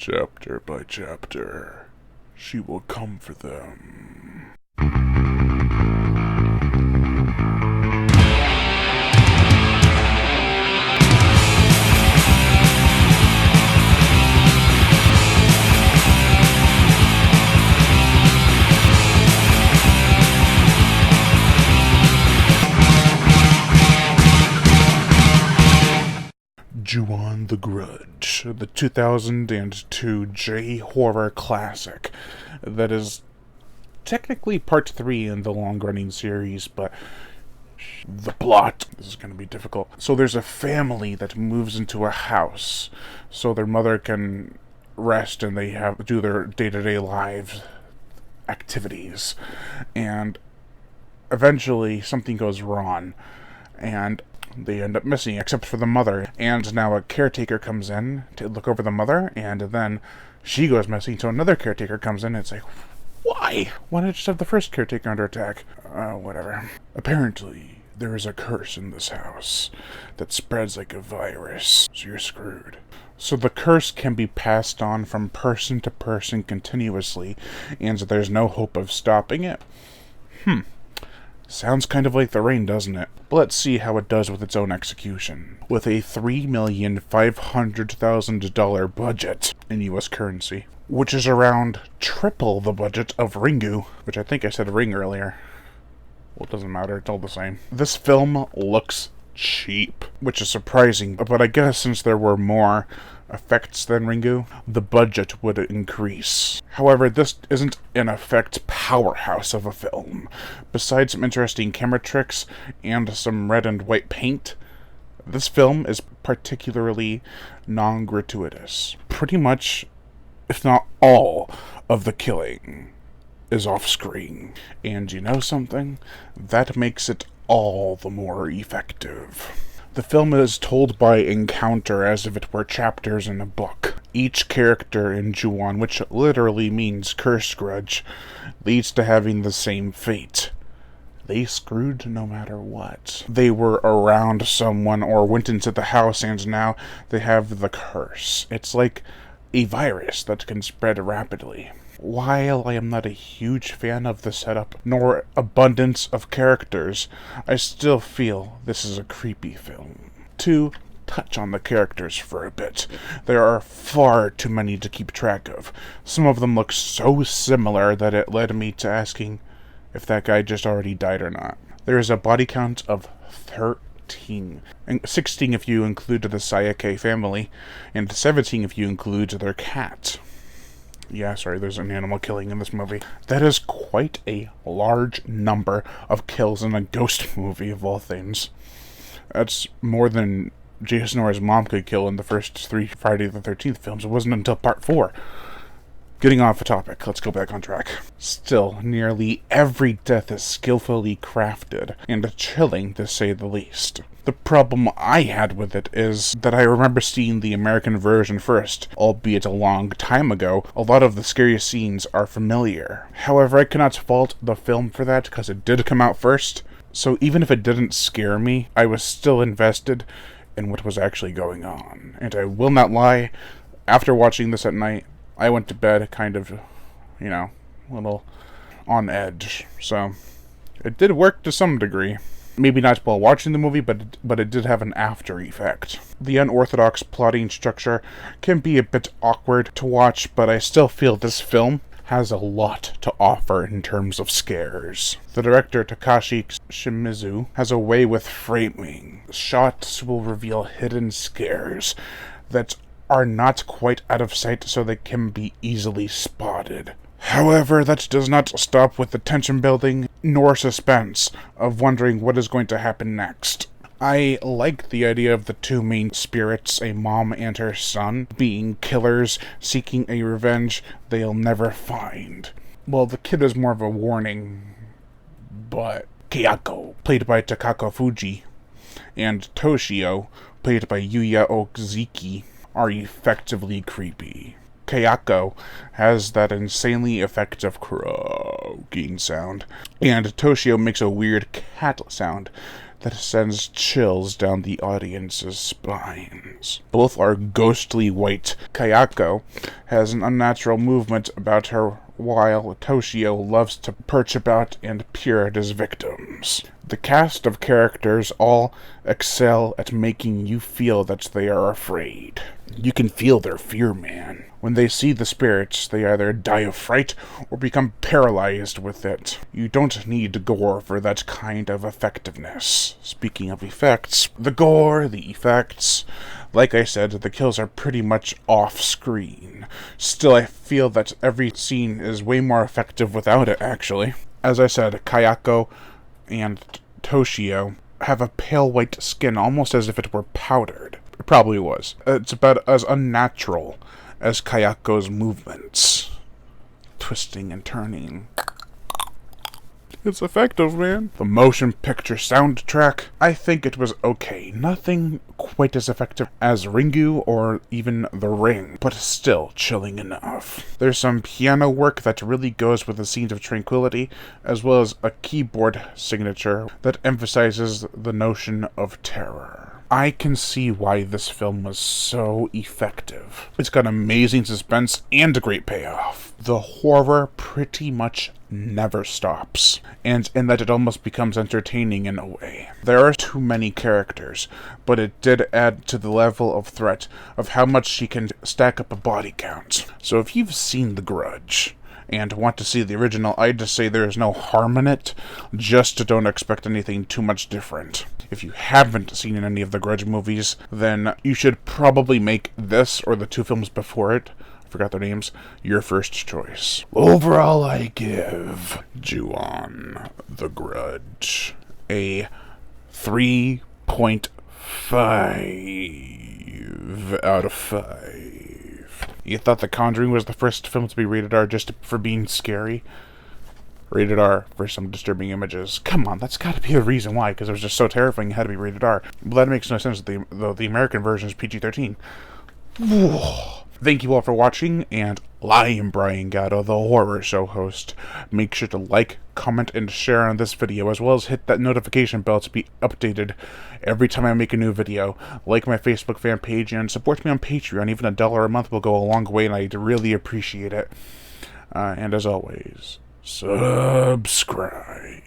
Chapter by chapter, she will come for them. Ju-on the Grudge, the 2002 J-horror classic that is technically part 3 in the long-running series, but the plot, this is going to be difficult. So there's a family that moves into a house so their mother can rest and they do their day-to-day lives activities, and eventually something goes wrong and they end up missing, except for the mother. And now a caretaker comes in to look over the mother, and then she goes missing, so another caretaker comes in, and it's like, why? Why not just have the first caretaker under attack? Whatever. Apparently, there is a curse in this house that spreads like a virus, so you're screwed. So the curse can be passed on from person to person continuously, and so there's no hope of stopping it. Sounds kind of like The Rain, doesn't it? But let's see how it does with its own execution. With a $3,500,000 budget in US currency, which is around triple the budget of Ringu, which I think I said Ring earlier. Well, it doesn't matter, it's all the same. This film looks cheap, which is surprising, but I guess since there were more effects than Ringu, the budget would increase. However, this isn't an effect powerhouse of a film. Besides some interesting camera tricks and some red and white paint, this film is particularly non-gratuitous. Pretty much, if not all, of the killing is off-screen. And you know something? That makes it all the more effective. The film is told by encounter as if it were chapters in a book. Each character in Ju-on, which literally means curse grudge, leads to having the same fate. They screwed no matter what. They were around someone or went into the house, and now they have the curse. It's like a virus that can spread rapidly. While I am not a huge fan of the setup, nor abundance of characters, I still feel this is a creepy film. To touch on the characters for a bit, there are far too many to keep track of. Some of them look so similar that it led me to asking if that guy just already died or not. There is a body count of 13, and 16 if you include the Sayake family, and 17 if you include their cat. Yeah, sorry, there's an animal killing in this movie. That is quite a large number of kills in a ghost movie, of all things. That's more than Jason or his mom could kill in the first 3 Friday the 13th films. It wasn't until part 4. Getting off the topic, let's go back on track. Still, nearly every death is skillfully crafted, and chilling to say the least. The problem I had with it is that I remember seeing the American version first, albeit a long time ago. A lot of the scariest scenes are familiar. However, I cannot fault the film for that, because it did come out first. So even if it didn't scare me, I was still invested in what was actually going on. And I will not lie, after watching this at night, I went to bed kind of, a little on edge. So, it did work to some degree. Maybe not while watching the movie, but it did have an after effect. The unorthodox plotting structure can be a bit awkward to watch, but I still feel this film has a lot to offer in terms of scares. The director, Takashi Shimizu, has a way with framing. Shots will reveal hidden scares that are not quite out of sight, so they can be easily spotted. However, that does not stop with the tension building, nor suspense of wondering what is going to happen next. I like the idea of the two main spirits, a mom and her son, being killers, seeking a revenge they'll never find. Well, the kid is more of a warning, but Kayako, played by Takako Fuji, and Toshio, played by Yuya Ozuki, are effectively creepy. Kayako has that insanely effective croaking sound, and Toshio makes a weird cat sound that sends chills down the audience's spines. Both are ghostly white. Kayako has an unnatural movement about her, while Toshio loves to perch about and peer at his victims. The cast of characters all excel at making you feel that they are afraid. You can feel their fear, man. When they see the spirits, they either die of fright or become paralyzed with it. You don't need gore for that kind of effectiveness. Speaking of effects, the gore, the effects, like I said, the kills are pretty much off-screen. Still, I feel that every scene is way more effective without it, actually. As I said, Kayako and Toshio have a pale white skin, almost as if it were powdered. It probably was. It's about as unnatural as Kayako's movements. Twisting and turning. It's effective, man. The motion picture soundtrack, I think it was okay. Nothing quite as effective as Ringu or even The Ring, but still chilling enough. There's some piano work that really goes with the scenes of tranquility, as well as a keyboard signature that emphasizes the notion of terror. I can see why this film was so effective. It's got amazing suspense and a great payoff. The horror pretty much never stops, and in that it almost becomes entertaining in a way. There are too many characters, but it did add to the level of threat of how much she can stack up a body count. So if you've seen The Grudge and want to see the original, I'd just say there is no harm in it, just don't expect anything too much different. If you haven't seen any of the Grudge movies, then you should probably make this or the two films before it, I forgot their names, your first choice. Overall, I give Ju-on, The Grudge, a 3.5 out of 5. You thought The Conjuring was the first film to be rated R just for being scary? Rated R for some disturbing images. Come on, that's gotta be the reason why, because it was just so terrifying it had to be rated R. Well, that makes no sense, though the American version is PG-13. Thank you all for watching, and I am Brian Gatto, the Horror Show host. Make sure to like, comment, and share on this video, as well as hit that notification bell to be updated every time I make a new video. Like my Facebook fan page, and support me on Patreon. Even $1 a month will go a long way, and I'd really appreciate it. And as always, subscribe.